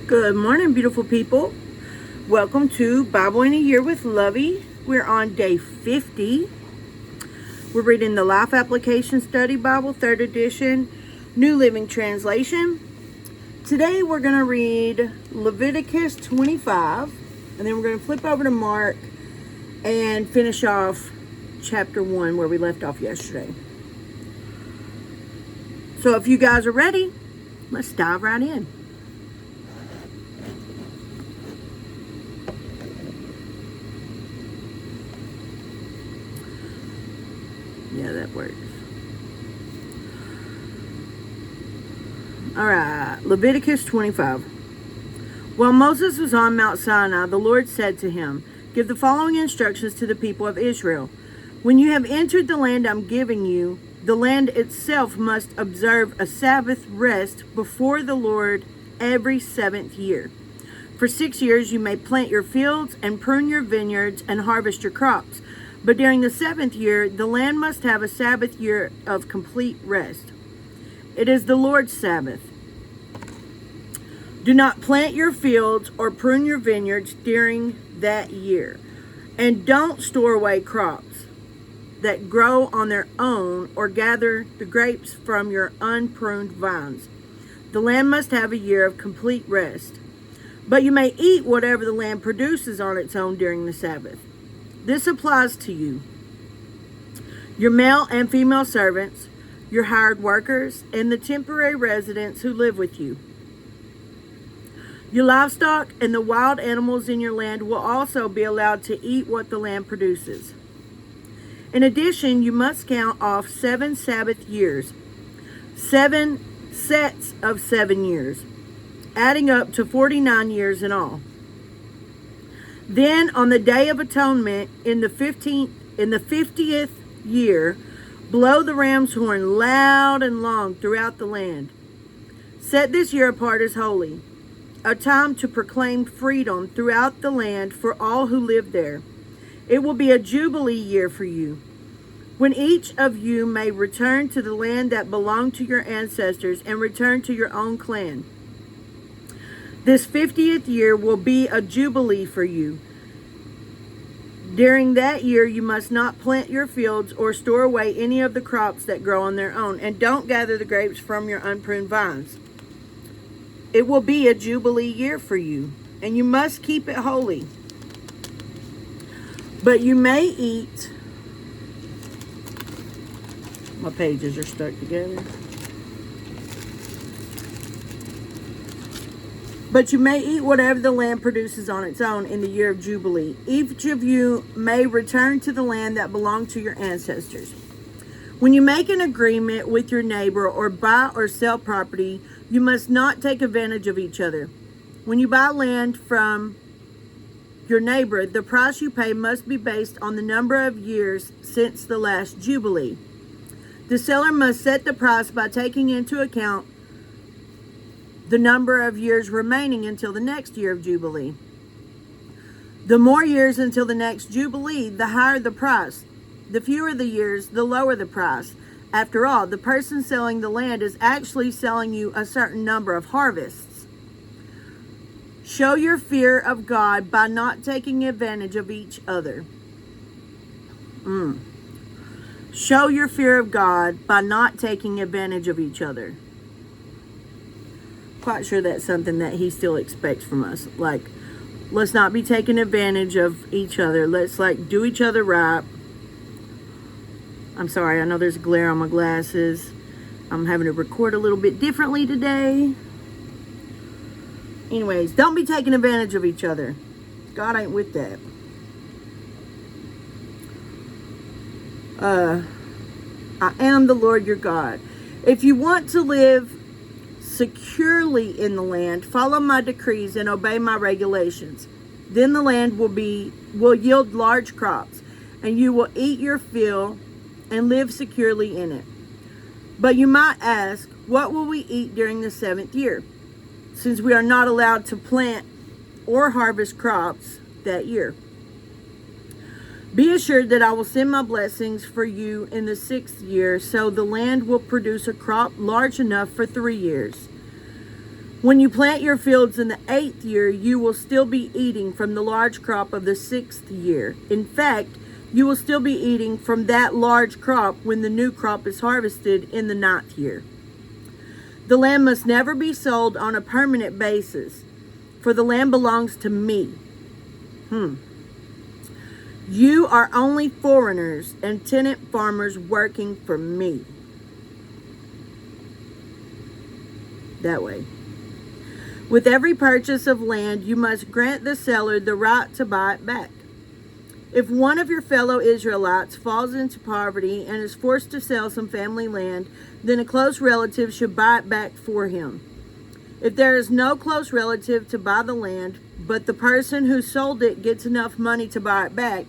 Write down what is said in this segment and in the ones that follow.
Good morning, beautiful people. Welcome to Bible in a Year with Lovie. We're on day 50. We're reading the Life Application Study Bible, 3rd edition, New Living Translation. Today we're going to read Leviticus 25, and then we're going to flip over to Mark and finish off chapter 1 where we left off yesterday. So if you guys are ready, let's dive right in. Yeah, that works. All right, Leviticus 25. While Moses was on Mount Sinai, the Lord said to him, "Give the following instructions to the people of Israel. When you have entered the land I'm giving you, the land itself must observe a Sabbath rest before the Lord every 7th year. For 6 years you may plant your fields and prune your vineyards and harvest your crops. But during the 7th year, the land must have a Sabbath year of complete rest. It is the Lord's Sabbath. Do not plant your fields or prune your vineyards during that year. And don't store away crops that grow on their own or gather the grapes from your unpruned vines. The land must have a year of complete rest. But you may eat whatever the land produces on its own during the Sabbath. This applies to you, your male and female servants, your hired workers, and the temporary residents who live with you. Your livestock and the wild animals in your land will also be allowed to eat what the land produces. In addition, you must count off 7 Sabbath years, 7 sets of 7 years, adding up to 49 years in all. Then on the Day of Atonement in the 50th year, blow the ram's horn loud and long throughout the land. Set this year apart as holy, a time to proclaim freedom throughout the land for all who live there. It will be a jubilee year for you, when each of you may return to the land that belonged to your ancestors and return to your own clan. This 50th year will be a jubilee for you. During that year, you must not plant your fields or store away any of the crops that grow on their own, and don't gather the grapes from your unpruned vines. It will be a jubilee year for you, and you must keep it holy. But you may eat..." My pages are stuck together. "But you may eat whatever the land produces on its own in the year of Jubilee. Each of you may return to the land that belonged to your ancestors. When you make an agreement with your neighbor or buy or sell property, you must not take advantage of each other. When you buy land from your neighbor, the price you pay must be based on the number of years since the last Jubilee. The seller must set the price by taking into account the number of years remaining until the next year of Jubilee. The more years until the next Jubilee, the higher the price. The fewer the years, the lower the price. After all, the person selling the land is actually selling you a certain number of harvests. Show your fear of God by not taking advantage of each other." Show your fear of God by not taking advantage of each other. Quite sure that's something that he still expects from us. Like, let's not be taking advantage of each other. Let's do each other right. I'm sorry, I know there's glare on my glasses. I'm having to record a little bit differently today. Anyways, don't be taking advantage of each other. God ain't with that. I am the Lord your God. If you want to live securely in the land, follow my decrees and obey my regulations. Then the land will yield large crops, and you will eat your fill and live securely in it. But you might ask, what will we eat during the 7th year, since we are not allowed to plant or harvest crops that year? Be assured that I will send my blessings for you in the 6th year, so the land will produce a crop large enough for 3 years. When you plant your fields in the 8th year, you will still be eating from the large crop of the 6th year. In fact, you will still be eating from that large crop when the new crop is harvested in the 9th year. The land must never be sold on a permanent basis, for the land belongs to me. You are only foreigners and tenant farmers working for me. That way. With every purchase of land, you must grant the seller the right to buy it back. If one of your fellow Israelites falls into poverty and is forced to sell some family land, then a close relative should buy it back for him. If there is no close relative to buy the land, but the person who sold it gets enough money to buy it back,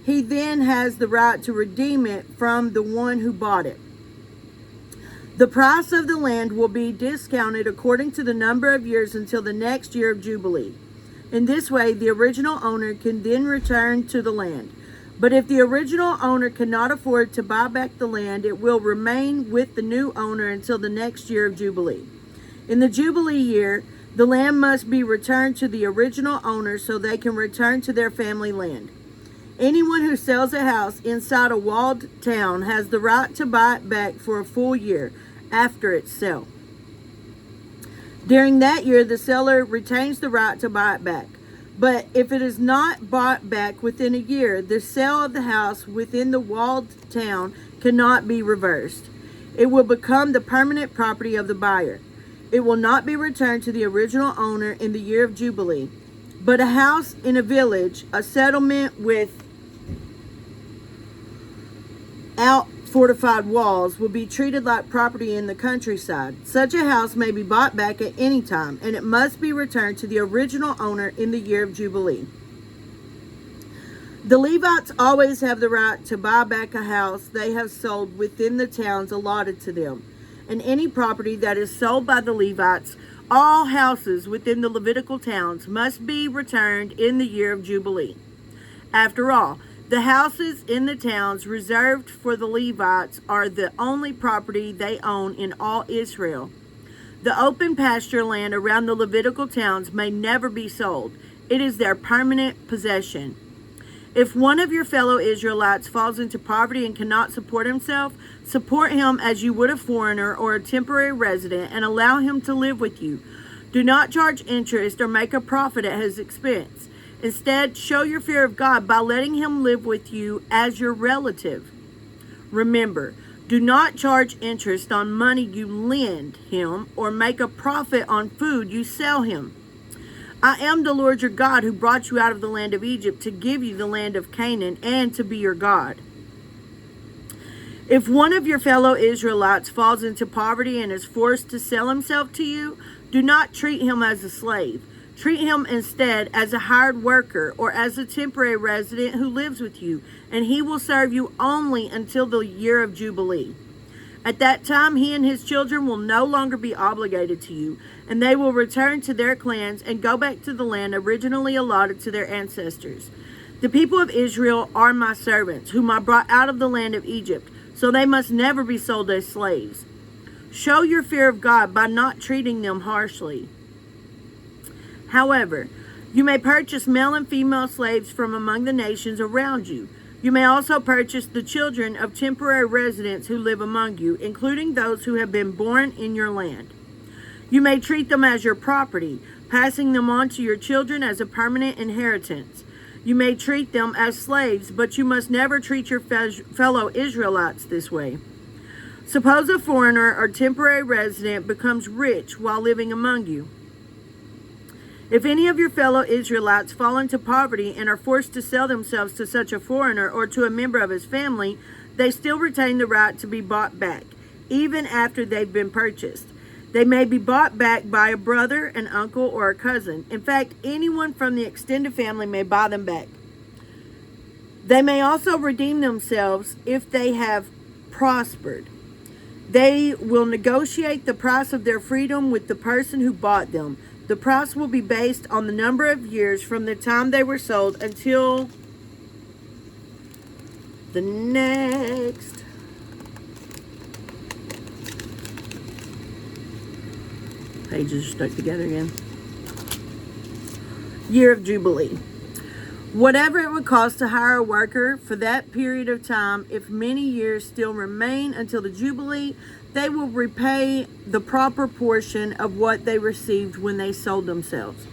he then has the right to redeem it from the one who bought it. The price of the land will be discounted according to the number of years until the next year of Jubilee. In this way, the original owner can then return to the land. But if the original owner cannot afford to buy back the land, it will remain with the new owner until the next year of Jubilee. In the Jubilee year, the land must be returned to the original owner so they can return to their family land. Anyone who sells a house inside a walled town has the right to buy it back for a full year after its sale. During that year, the seller retains the right to buy it back. But if it is not bought back within a year, the sale of the house within the walled town cannot be reversed. It will become the permanent property of the buyer. It will not be returned to the original owner in the year of Jubilee. But a house in a village, a settlement with fortified walls, will be treated like property in the countryside. Such a house may be bought back at any time, and it must be returned to the original owner in the year of Jubilee. The Levites always have the right to buy back a house they have sold within the towns allotted to them, and any property that is sold by the Levites. All houses within the Levitical towns must be returned in the year of Jubilee. After all, the houses in the towns reserved for the Levites are the only property they own in all Israel. The open pasture land around the Levitical towns may never be sold. It is their permanent possession. If one of your fellow Israelites falls into poverty and cannot support himself, support him as you would a foreigner or a temporary resident and allow him to live with you. Do not charge interest or make a profit at his expense. Instead, show your fear of God by letting him live with you as your relative. Remember, do not charge interest on money you lend him or make a profit on food you sell him. I am the Lord your God who brought you out of the land of Egypt to give you the land of Canaan and to be your God. If one of your fellow Israelites falls into poverty and is forced to sell himself to you, do not treat him as a slave. Treat him instead as a hired worker or as a temporary resident who lives with you, and he will serve you only until the year of Jubilee. At that time, he and his children will no longer be obligated to you, and they will return to their clans and go back to the land originally allotted to their ancestors. The people of Israel are my servants, whom I brought out of the land of Egypt, so they must never be sold as slaves. Show your fear of God by not treating them harshly. However, you may purchase male and female slaves from among the nations around you. You may also purchase the children of temporary residents who live among you, including those who have been born in your land. You may treat them as your property, passing them on to your children as a permanent inheritance. You may treat them as slaves, but you must never treat your fellow Israelites this way. Suppose a foreigner or temporary resident becomes rich while living among you. If any of your fellow Israelites fall into poverty and are forced to sell themselves to such a foreigner or to a member of his family, they still retain the right to be bought back, even after they've been purchased. They may be bought back by a brother, an uncle, or a cousin. In fact, anyone from the extended family may buy them back. They may also redeem themselves if they have prospered. They will negotiate the price of their freedom with the person who bought them. The price will be based on the number of years from the time they were sold until the next. pages are stuck together again. Year of Jubilee. Whatever it would cost to hire a worker for that period of time, if many years still remain until the Jubilee, they will repay the proper portion of what they received when they sold themselves.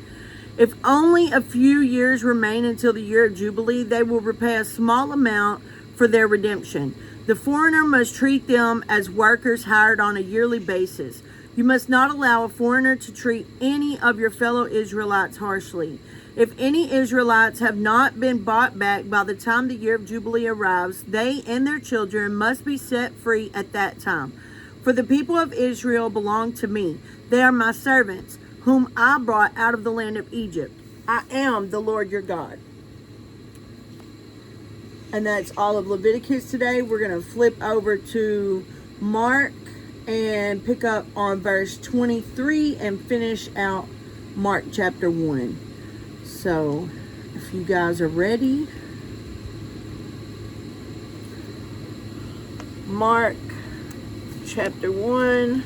If only a few years remain until the year of Jubilee, they will repay a small amount for their redemption. The foreigner must treat them as workers hired on a yearly basis. You must not allow a foreigner to treat any of your fellow Israelites harshly. If any Israelites have not been bought back by the time the year of Jubilee arrives, they and their children must be set free at that time. For the people of Israel belong to me. They are my servants, whom I brought out of the land of Egypt. I am the Lord your God. And that's all of Leviticus today. We're going to flip over to Mark and pick up on verse 23 and finish out Mark chapter 1. So, if you guys are ready, Mark chapter 1,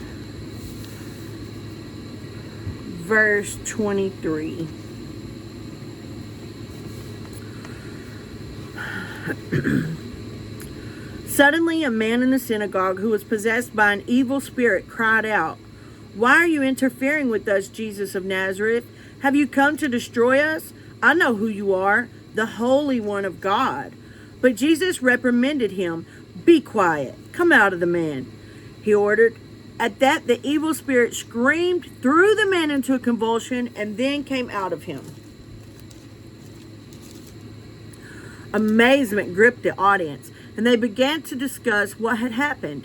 verse 23. Suddenly, a man in the synagogue who was possessed by an evil spirit cried out, "Why are you interfering with us, Jesus of Nazareth? Have you come to destroy us? I know who you are, the Holy One of God." But Jesus reprimanded him. "Be quiet. Come out of the man," he ordered. At that, the evil spirit screamed, threw the man into a convulsion, and then came out of him. Amazement gripped the audience, and they began to discuss what had happened.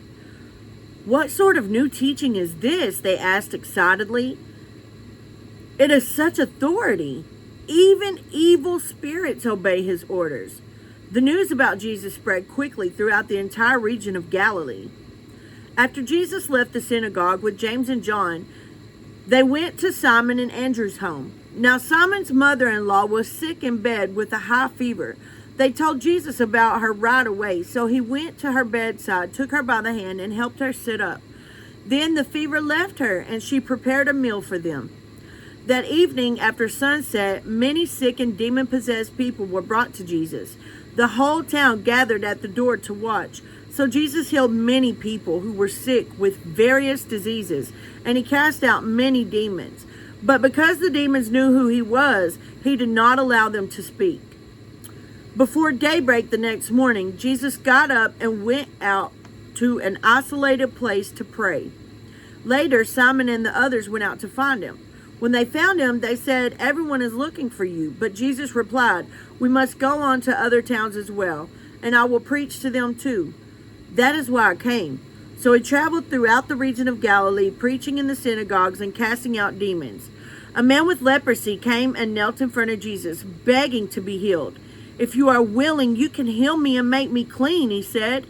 "What sort of new teaching is this?" they asked excitedly. "It is such authority. Even evil spirits obey his orders." The news about Jesus spread quickly throughout the entire region of Galilee. After Jesus left the synagogue with James and John, they went to Simon and Andrew's home. Now Simon's mother-in-law was sick in bed with a high fever. They told Jesus about her right away, so he went to her bedside, took her by the hand, and helped her sit up. Then the fever left her, and she prepared a meal for them. That evening, after sunset, many sick and demon-possessed people were brought to Jesus. The whole town gathered at the door to watch. So Jesus healed many people who were sick with various diseases, and he cast out many demons. But because the demons knew who he was, he did not allow them to speak. Before daybreak the next morning, Jesus got up and went out to an isolated place to pray. Later, Simon and the others went out to find him. When they found him, they said, "Everyone is looking for you." But Jesus replied, "We must go on to other towns as well, and I will preach to them too. That is why I came." So he traveled throughout the region of Galilee, preaching in the synagogues and casting out demons. A man with leprosy came and knelt in front of Jesus, begging to be healed. "If you are willing, you can heal me and make me clean," he said.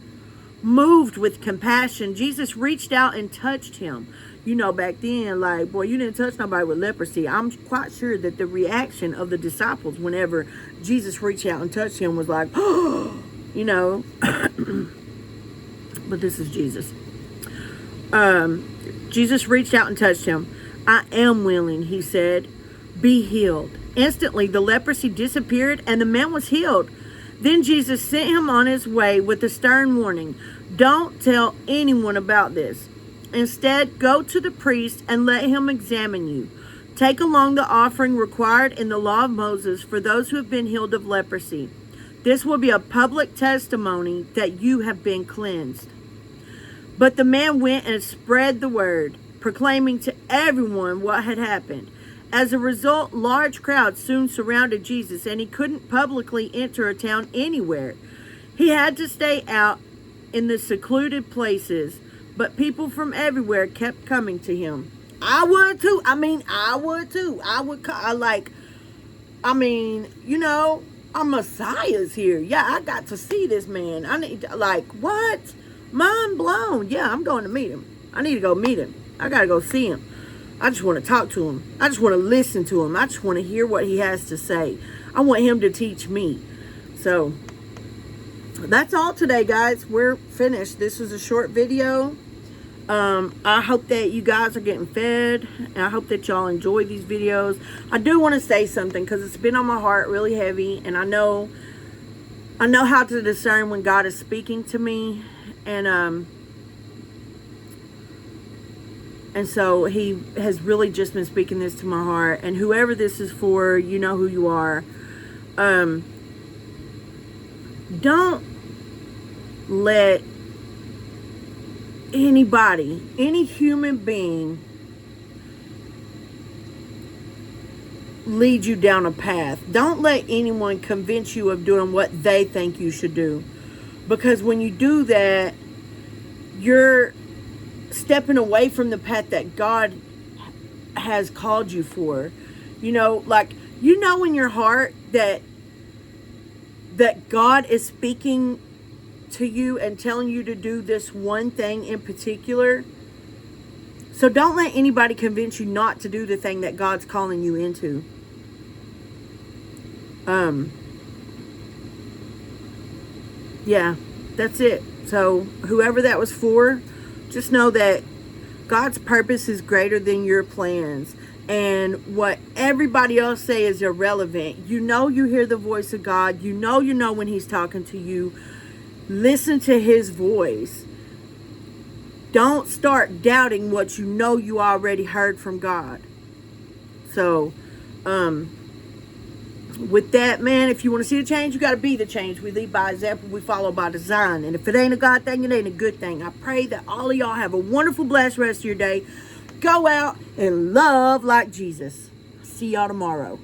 Moved with compassion, Jesus reached out and touched him. You know, back then, like, boy, you didn't touch nobody with leprosy. I'm quite sure that the reaction of the disciples whenever Jesus reached out and touched him was like, oh, you know. But this is Jesus. Jesus reached out and touched him. "I am willing," he said. "Be healed." Instantly, the leprosy disappeared and the man was healed. Then Jesus sent him on his way with a stern warning. "Don't tell anyone about this. Instead, go to the priest and let him examine you. Take along the offering required in the law of Moses for those who have been healed of leprosy. This will be a public testimony that you have been cleansed." But the man went and spread the word, proclaiming to everyone what had happened. As a result, large crowds soon surrounded Jesus, and he couldn't publicly enter a town anywhere. He had to stay out in the secluded places, but people from everywhere kept coming to him. I would too. You know, our Messiah's here. Yeah, I got to see this man. What? Mind blown. Yeah, I'm going to meet him. I need to go meet him. I got to go see him. I just want to talk to him. I just want to listen to him. I just want to hear what he has to say. I want him to teach me. So, that's all today, guys. We're finished. This was a short video. I hope that you guys are getting fed, and I hope that y'all enjoy these videos. I do want to say something because it's been on my heart really heavy, and I know how to discern when God is speaking to me, and so he has really just been speaking this to my heart. And whoever this is for, you know who you are. Don't let anybody, any human being, lead you down a path. Don't let anyone convince you of doing what they think you should do. Because when you do that, you're stepping away from the path that God has called you for. You know, like, you know in your heart that God is speaking to you and telling you to do this one thing in particular. So don't let anybody convince you not to do the thing that God's calling you into. Yeah, that's it. So whoever that was for, just know that God's purpose is greater than your plans. And what everybody else say is irrelevant. You know you hear the voice of God. You know when he's talking to you. Listen to his voice. Don't start doubting what you know you already heard from God. So, with that, man, if you want to see the change, you got to be the change. We lead by example, we follow by design. And if it ain't a God thing, it ain't a good thing. I pray that all of y'all have a wonderful, blessed rest of your day. Go out and love like Jesus. See y'all tomorrow.